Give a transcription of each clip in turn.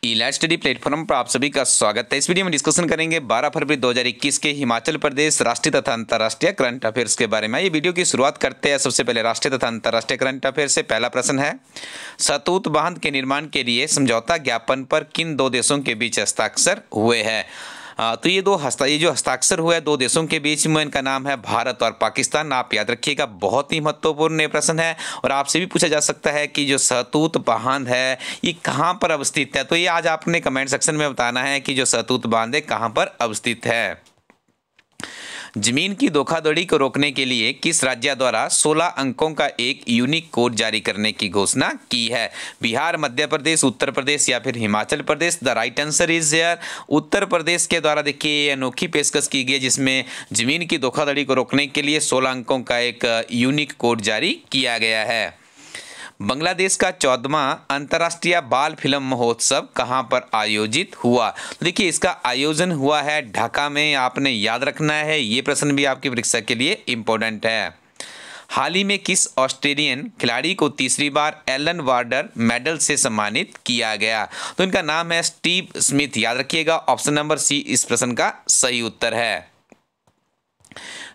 ई-लैट study platform पर आप सभी का स्वागत है। इस वीडियो में डिस्कशन करेंगे 12 फरवरी 2021 के हिमाचल प्रदेश राष्ट्रीय तथा अंतर्राष्ट्रीय करंट अफेयर्स के बारे में। ये वीडियो की शुरुआत करते हैं सबसे पहले राष्ट्रीय तथा अंतर्राष्ट्रीय करंट अफेयर से। पहला प्रश्न है, सतलुज बांध के निर्माण के लिए समझौता ज्ञापन पर किन दो देशों के बीच हस्ताक्षर हुए हैं? तो ये जो हस्ताक्षर हुआ है दो देशों के बीच में, इनका नाम है भारत और पाकिस्तान। आप याद रखिएगा, बहुत ही महत्वपूर्ण ये प्रश्न है और आपसे भी पूछा जा सकता है कि जो सतलुज बांध है ये कहाँ पर अवस्थित है। तो ये आज आपने कमेंट सेक्शन में बताना है कि जो सतलुज बांध है कहाँ पर अवस्थित है। जमीन की धोखाधड़ी को रोकने के लिए किस राज्य द्वारा 16 अंकों का एक यूनिक कोड जारी करने की घोषणा की है? बिहार, मध्य प्रदेश, उत्तर प्रदेश या फिर Himachal Pradesh? The right answer is here Uttar Pradesh के द्वारा देखिए ये अनोखी पेशकश की गई जिसमें जमीन की धोखाधड़ी को रोकने के लिए 16 अंकों का एक यूनिक कोड जारी किया गया है। बांग्लादेश का 14वां अंतर्राष्ट्रीय बाल फिल्म महोत्सव कहां पर आयोजित हुआ? तो देखिए इसका आयोजन हुआ है ढाका में। आपने याद रखना है, ये प्रश्न भी आपकी परीक्षा के लिए इंपॉर्टेंट है। हाल ही में किस ऑस्ट्रेलियन खिलाड़ी को तीसरी बार एलन वार्डर मेडल से सम्मानित किया गया? तो इनका नाम है स्टीव स्मिथ। याद रखिएगा, ऑप्शन नंबर सी इस प्रश्न का सही उत्तर है।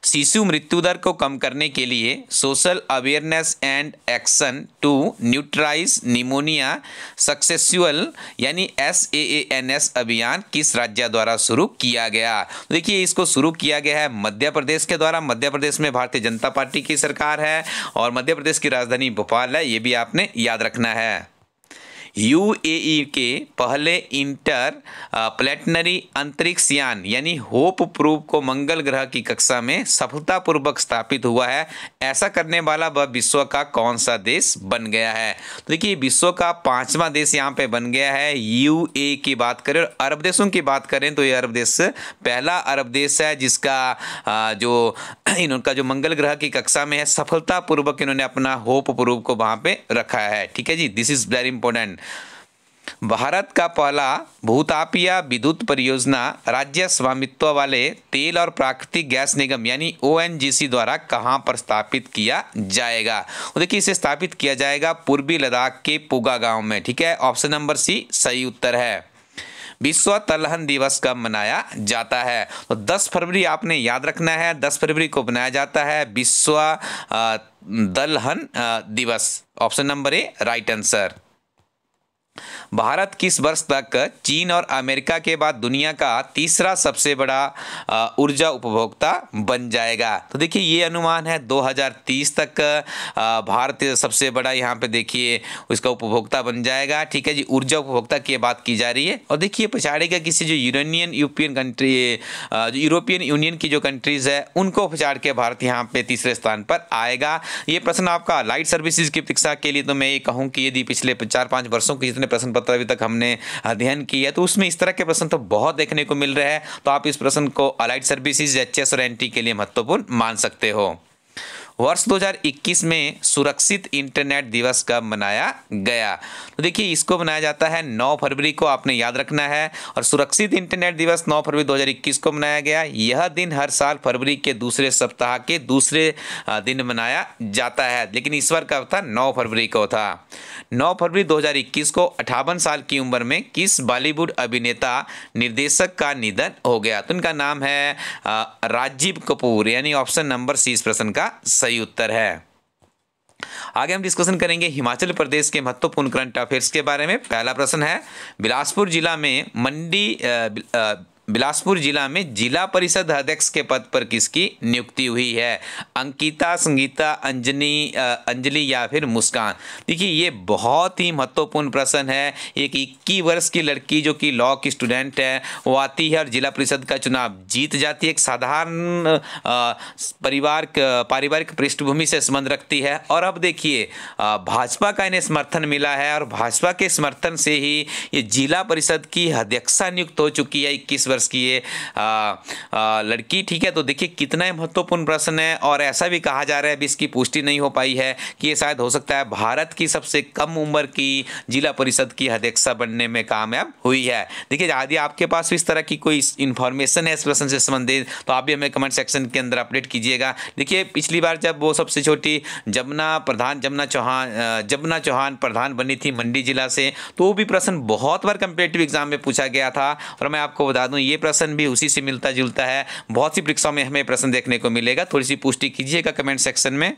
शिशु मृत्यु दर को कम करने के लिए social awareness and action to neutralise pneumonia successfully यानी SAANS अभियान किस राज्य द्वारा शुरू किया गया? देखिए इसको शुरू किया गया है मध्य प्रदेश के द्वारा। मध्य प्रदेश में भारतीय जनता पार्टी की सरकार है और मध्य प्रदेश की राजधानी भोपाल है, ये भी आपने याद रखना है। UAE के पहले इंटर प्लेटनरी अंतरिक्ष यान यानी होप प्रूव को मंगल ग्रह की कक्षा में सफलतापूर्वक स्थापित हुआ है। ऐसा करने वाला वह विश्व का कौन सा देश बन गया है? तो देखिए विश्व का 5वां देश यहाँ पे बन गया है। UAE की बात करें और अरब देशों की बात करें तो ये अरब देश पहला अरब देश है जिसका इनका जो मंगल ग्रह की कक्षा में है सफलतापूर्वक इन्होंने अपना होप प्रूव को वहाँ पे रखा है। ठीक है जी, this is very important. Bharat का पहला भूतापीय विद्युत परियोजना राज्य स्वामित्व वाले तेल और प्राकृतिक गैस निगम यानी ONGC द्वारा कहां पर स्थापित किया जाएगा? तो देखिए इसे स्थापित किया जाएगा पूर्वी लद्दाख के पुगा गांव में। ठीक है, ऑप्शन नंबर सी सही उत्तर है। विश्व दलहन दिवस कब मनाया जाता है? तो 10 फरवरी आपने याद रखना है, 10 फरवरी को मनाया जाता है विश्व दलहन दिवस। Option number A right answer. Bharat किस वर्ष तक चीन और अमेरिका के बाद दुनिया का तीसरा सबसे बड़ा ऊर्जा उपभोक्ता बन जाएगा? तो देखिए ये अनुमान है 2030 तक भारत सबसे बड़ा यहाँ पे देखिए उसका उपभोक्ता बन जाएगा। ठीक है जी, ऊर्जा उपभोक्ता की बात की जा रही है और देखिए पछाड़ेगा किसी जो यूरोपियन यूनियन की जो कंट्रीज है उनको पछाड़ के भारत यहाँ पे तीसरे स्थान पर आएगा। ये प्रश्न आपका लाइट सर्विसेज की परीक्षा के लिए तो मैं ये कहूँ कि यदि पिछले 4-5 वर्षों की प्रश्न पत्र अभी तक हमने अध्ययन किया है तो उसमें इस तरह के प्रश्न तो बहुत देखने को मिल रहे हैं। तो आप इस प्रश्न को अलाइड सर्विसेज, HS और NT के लिए महत्वपूर्ण मान सकते हो। वर्ष 2021 में सुरक्षित इंटरनेट दिवस कब मनाया गया? तो देखिए इसको मनाया जाता है 9 फरवरी को, आपने याद रखना है। और सुरक्षित इंटरनेट दिवस 9 फरवरी 2021 को मनाया गया। यह दिन हर साल फरवरी के दूसरे सप्ताह के दूसरे दिन मनाया जाता है, लेकिन इस बार कब था? 9 फरवरी को था। 9 फरवरी 2021 को 58 साल की उम्र में किस बॉलीवुड अभिनेता निर्देशक का निधन हो गया? तो इनका नाम है राजीव कपूर, यानी ऑप्शन नंबर सी इस प्रश्न का सही उत्तर है। आगे हम डिस्कशन करेंगे हिमाचल प्रदेश के महत्वपूर्ण करंट अफेयर्स के बारे में। पहला प्रश्न है, बिलासपुर जिला में जिला परिषद अध्यक्ष के पद पर किसकी नियुक्ति हुई है? अंकिता, संगीता, अंजलि या फिर मुस्कान? देखिए ये बहुत ही महत्वपूर्ण प्रश्न है। एक 21 वर्ष की लड़की जो कि लॉ की स्टूडेंट है वो आती है और जिला परिषद का चुनाव जीत जाती है। एक साधारण पारिवारिक पृष्ठभूमि से संबंध रखती है और अब देखिए भाजपा का इन्हें समर्थन मिला है और भाजपा के समर्थन से ही ये जिला परिषद की अध्यक्षा नियुक्त हो चुकी है 21 वर्ष वर्ष की ये लड़की, ठीक है। तो देखिए कितना महत्वपूर्ण प्रश्न है, और ऐसा भी कहा जा रहा है, अभी इसकी पुष्टि नहीं हो पाई है कि ये शायद हो सकता है भारत की सबसे कम उम्र की जिला परिषद की अध्यक्षा बनने में कामयाब हुई है। देखिए यदि आपके पास भी इस तरह की कोई इन्फॉर्मेशन है इस प्रश्न से संबंधित, तो आप भी हमें कमेंट सेक्शन के अंदर अपडेट कीजिएगा। देखिए पिछली बार जब वो सबसे छोटी जमुना चौहान प्रधान बनी थी मंडी जिला से, तो वो भी प्रश्न बहुत बार कंपीटिटिव एग्जाम में पूछा गया था। और मैं आपको बता दूं ये प्रश्न भी उसी से मिलता जुलता है, बहुत सी परीक्षाओं में हमें प्रश्न देखने को मिलेगा। थोड़ी सी पुष्टि कीजिएगा कमेंट सेक्शन में।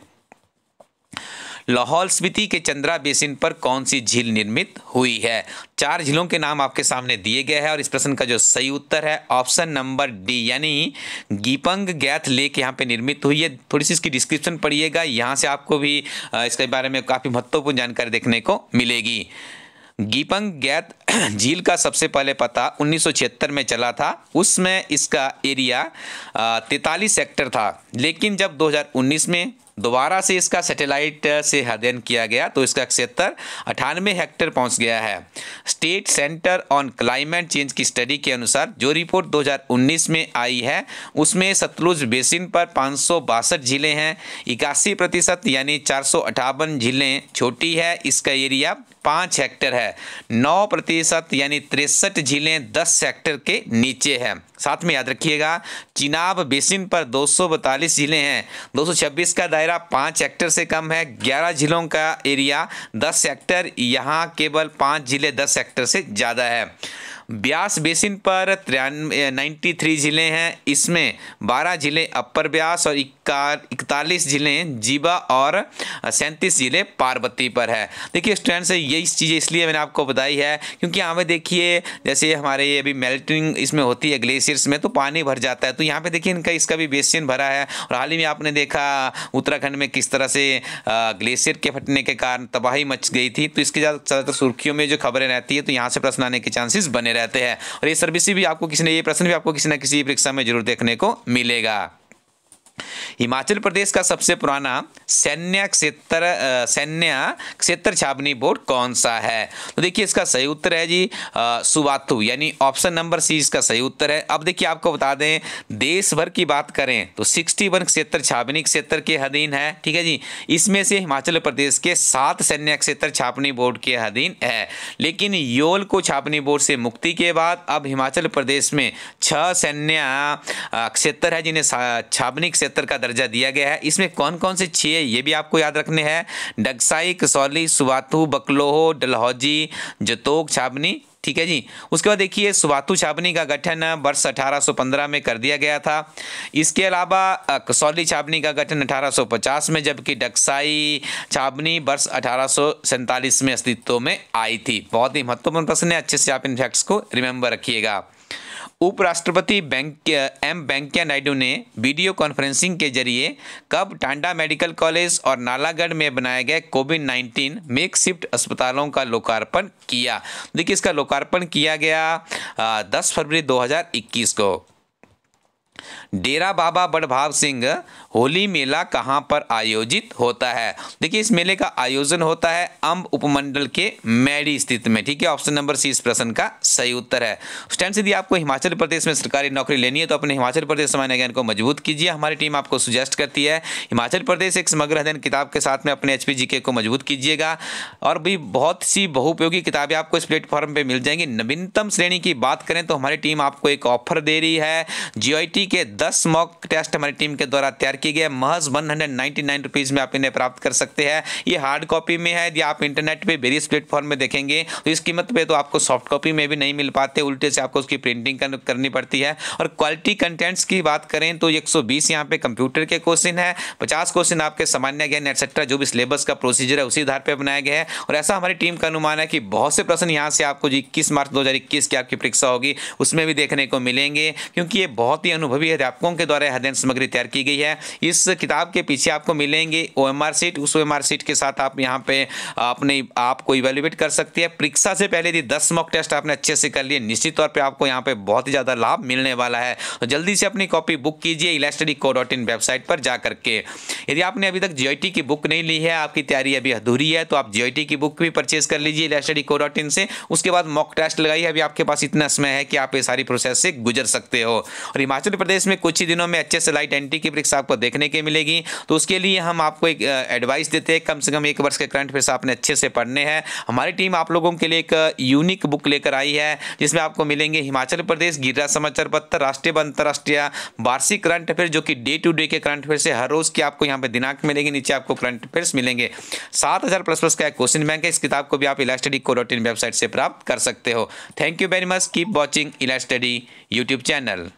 लाहौल स्पीति के चंद्रा बेसिन पर कौन सी झील निर्मित हुई है? 4 झीलों के नाम आपके सामने दिए गए हैं, और इस प्रश्न का जो सही उत्तर है ऑप्शन नंबर डी, यानी गीपंग गैथ लेक यहाँ पे निर्मित हुई है। थोड़ी सी इसकी डिस्क्रिप्शन पढ़िएगा, यहाँ से आपको भी इसके बारे में काफ़ी महत्वपूर्ण जानकारी देखने को मिलेगी। गीपंग गैथ झील का सबसे पहले पता 1976 में चला था, उसमें इसका एरिया 43 हेक्टेयर था, लेकिन जब 2019 में दोबारा से इसका सैटेलाइट से अध्ययन किया गया तो इसका क्षेत्र 98 हेक्टेयर पहुंच गया है। State centre on climate change की स्टडी के अनुसार जो रिपोर्ट 2019 में आई है उसमें सतलुज बेसिन पर 562 झीलें हैं, 81% यानी 458 झीलें छोटी है, इसका एरिया 5 हेक्टेयर है। 9% यानी 63 झीलें 10 हेक्टेयर के नीचे है। साथ में याद रखिएगा चिनाब बेसिन पर 242 झीलें हैं, 226 का दायरा 5 हेक्टेयर से कम है, 11 झीलों का एरिया 10 हेक्टेयर, यहाँ केवल 5 झीलें 10 हेक्टेयर से ज़्यादा है। ब्यास बेसिन पर 93 झीलें हैं, इसमें 12 झीलें अपर ब्यास और 41 झीलें जीवा और 37 झीलें पार्वती पर है। देखिए स्टूडेंट्स ये चीज़ें इसलिए मैंने आपको बताई है क्योंकि यहाँ पे देखिए जैसे हमारे ये अभी मेल्टिंग इसमें होती है ग्लेशियर्स में, तो पानी भर जाता है, तो यहाँ पे देखिए इसका भी बेसिन भरा है। और हाल ही में आपने देखा उत्तराखंड में किस तरह से ग्लेशियर के फटने के कारण तबाही मच गई थी, तो इसके ज़्यादातर सुर्खियों में जो खबरें रहती है तो यहाँ से प्रश्न आने के चांसेस बने रहते हैं। और ये सर्विस भी आपको ये प्रश्न भी आपको किसी न किसी परीक्षा में जरूर देखने को मिलेगा। हिमाचल प्रदेश का सबसे पुराना सैन्य क्षेत्र छावनी बोर्ड कौन सा है? तो देखिए इसका सही उत्तर है जी सुबाथू, यानी ऑप्शन नंबर सी इसका सही उत्तर है। अब देखिए आपको बता दें देश भर की बात करें तो 61 क्षेत्र छावनी क्षेत्र के अधीन है, ठीक है जी। इसमें से हिमाचल प्रदेश के 7 सैन्य क्षेत्र छावनी बोर्ड के अधीन है, लेकिन योल को छावनी बोर्ड से मुक्ति के बाद अब हिमाचल प्रदेश में 6 सैन्य क्षेत्र है जिन्हें छावनी क्षेत्र का दर्जा दिया गया है। इसमें कौन कौन से 6 ये भी आपको याद रखने हैं, डगसाई, कसौली, सुबाथू, बकलोहो, डलहौजी, जतोग छावनी, ठीक है जी। उसके बाद देखिए सुबाथू छावनी का गठन वर्ष 1815 में कर दिया गया था। इसके अलावा कसौली छावनी का गठन 1850 में, जबकि डगसाई छावनी वर्ष 1847 में अस्तित्व में आई थी। बहुत ही महत्वपूर्ण प्रश्न है, अच्छे से आप इन फैक्ट्स को रिमेंबर रखिएगा। उपराष्ट्रपति एम वेंकैया नायडू ने वीडियो कॉन्फ्रेंसिंग के जरिए कब टांडा मेडिकल कॉलेज और नालागढ़ में बनाए गए कोविड-19 मेकशिफ्ट अस्पतालों का लोकार्पण किया? देखिए इसका लोकार्पण किया गया 10 फरवरी 2021 को। डेरा बाबा बड़भाग सिंह होली मेला कहां पर आयोजित होता है? देखिए इस मेले का आयोजन होता है अंब उपमंडल के मैडी स्थित में, ठीक है। ऑप्शन नंबर सी इस प्रश्न का सही उत्तर है। स्टूडेंट्स यदि आपको हिमाचल प्रदेश में सरकारी नौकरी लेनी है तो अपने हिमाचल प्रदेश सामान्य ज्ञान को मजबूत कीजिए। हमारी टीम आपको सुजेस्ट करती है हिमाचल प्रदेश एक समग्र अध्ययन किताब के साथ में अपने HPGK को मजबूत कीजिएगा, और भी बहुत सी बहुउपयोगी किताबें आपको इस प्लेटफॉर्म पर मिल जाएंगी। नवीनतम श्रेणी की बात करें तो हमारी टीम आपको एक ऑफर दे रही है। GIT के 10 मॉक टेस्ट हमारी टीम के द्वारा तैयार किए गए महज 199 रुपीज़ में आप इन्हें प्राप्त कर सकते हैं। ये हार्ड कॉपी में है, यदि आप इंटरनेट पे वेरियस प्लेटफॉर्म में देखेंगे तो इस कीमत पे तो आपको सॉफ्ट कॉपी में भी नहीं मिल पाते, उल्टे से आपको उसकी प्रिंटिंग करनी पड़ती है। और क्वालिटी कंटेंट्स की बात करें तो 120 यहाँ पे कंप्यूटर के क्वेश्चन है, 50 क्वेश्चन आपके सामान्य ज्ञान एटसेट्रा जो भी सिलेबस का प्रोसीजर है उसी आधार पर बनाया गया है। और ऐसा हमारी टीम का अनुमान है कि बहुत से प्रश्न यहाँ से आपको जो 21 मार्च 2021 की आपकी परीक्षा होगी उसमें भी देखने को मिलेंगे, क्योंकि ये बहुत ही अनुभवी अध्यापकों के द्वारा अध्ययन सामग्री तैयार की गई है। इस किताब के पीछे आपको मिलेंगे OMR शीट, उस OMR शीट के साथ आप यहाँ पे अपने आप को इवेल्युएट कर सकते हैं। परीक्षा से पहले यदि 10 मॉक टेस्ट आपने अच्छे से कर लिए, निश्चित तौर पे आपको यहाँ पे बहुत ही ज़्यादा लाभ मिलने वाला है। तो जल्दी से अपनी कॉपी बुक कीजिए elastedco.in वेबसाइट पर जा करके। यदि आपने अभी तक GIT की बुक नहीं ली है, आपकी तैयारी अभी अधूरी है, तो आप GIT की बुक भी परचेज कर लीजिए elastedco.in से। उसके बाद मॉक टेस्ट लगाइए। अभी आपके पास इतना समय है कि आप ये सारी प्रोसेस से गुजर सकते हो। और हिमाचल प्रदेश में कुछ ही दिनों में HSC लाइट NT की परीक्षा आपको देखने के मिलेगी। तो उसके लिए हम आपको एक एडवाइस देते हैं, कम से कम 1 वर्ष के करंट अफेयर्स आपने अच्छे से पढ़ने हैं। हमारी टीम आप लोगों के लिए एक यूनिक बुक लेकर आई है, जिसमें आपको मिलेंगे हिमाचल प्रदेश गिरिराज समाचार पत्र, राष्ट्रीय व अंतरराष्ट्रीय वार्षिक करंट अफेयर, जो कि डे टू डे के करंट अफेयर से हर रोज की आपको यहाँ पे दिनांक मिलेंगे, नीचे आपको करंट अफेयर्स मिलेंगे। 7000 प्लस का एक क्वेश्चन बैंक है। इस किताब को भी आप elastedco.in वेबसाइट से प्राप्त कर सकते हो। Thank you very much. Keep watching इलास्टडी यूट्यूब चैनल।